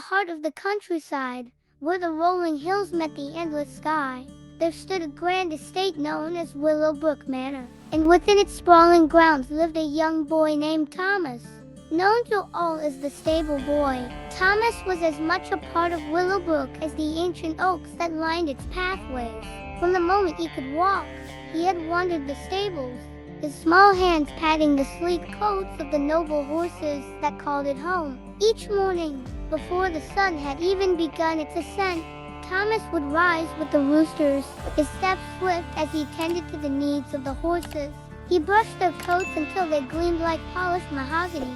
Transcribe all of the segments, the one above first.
heart of the countryside, where the rolling hills met the endless sky, there stood a grand estate known as Willowbrook Manor, and within its sprawling grounds lived a young boy named Thomas. Known to all as the stable boy, Thomas was as much a part of Willowbrook as the ancient oaks that lined its pathways. From the moment he could walk, he had wandered the stables, his small hands patting the sleek coats of the noble horses that called it home. Each morning, before the sun had even begun its ascent, Thomas would rise with the roosters, his steps swift as he tended to the needs of the horses. He brushed their coats until they gleamed like polished mahogany,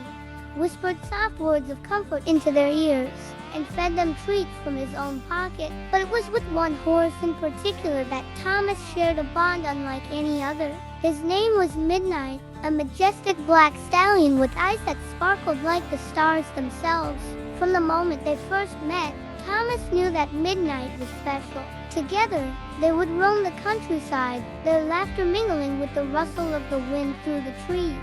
whispered soft words of comfort into their ears, and fed them treats from his own pocket. But it was with one horse in particular that Thomas shared a bond unlike any other. His name was Midnight, a majestic black stallion with eyes that sparkled like the stars themselves. From the moment they first met, Thomas knew that Midnight was special. Together, they would roam the countryside, their laughter mingling with the rustle of the wind through the trees.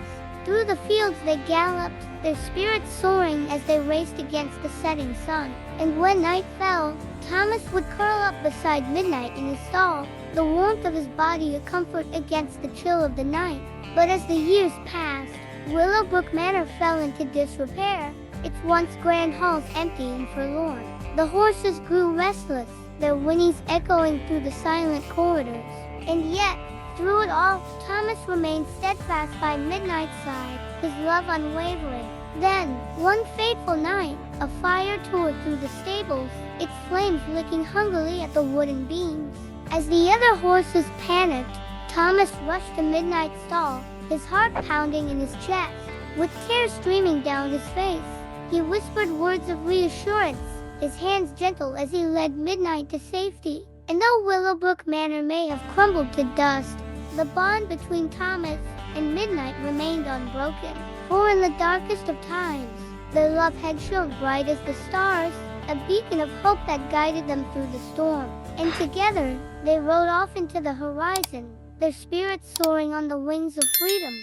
Through the fields they galloped, their spirits soaring as they raced against the setting sun. And when night fell, Thomas would curl up beside Midnight in his stall, the warmth of his body a comfort against the chill of the night. But as the years passed, Willowbrook Manor fell into disrepair, its once grand halls empty and forlorn. The horses grew restless, their whinnies echoing through the silent corridors. And yet, through it all, Thomas remained steadfast by Midnight's side, his love unwavering. Then, one fateful night, a fire tore through the stables, its flames licking hungrily at the wooden beams. As the other horses panicked, Thomas rushed to Midnight's stall, his heart pounding in his chest. With tears streaming down his face, he whispered words of reassurance, his hands gentle as he led Midnight to safety. And though Willowbrook Manor may have crumbled to dust, the bond between Thomas and Midnight remained unbroken. For in the darkest of times, their love had shone bright as the stars, a beacon of hope that guided them through the storm. And together, they rode off into the horizon, their spirits soaring on the wings of freedom.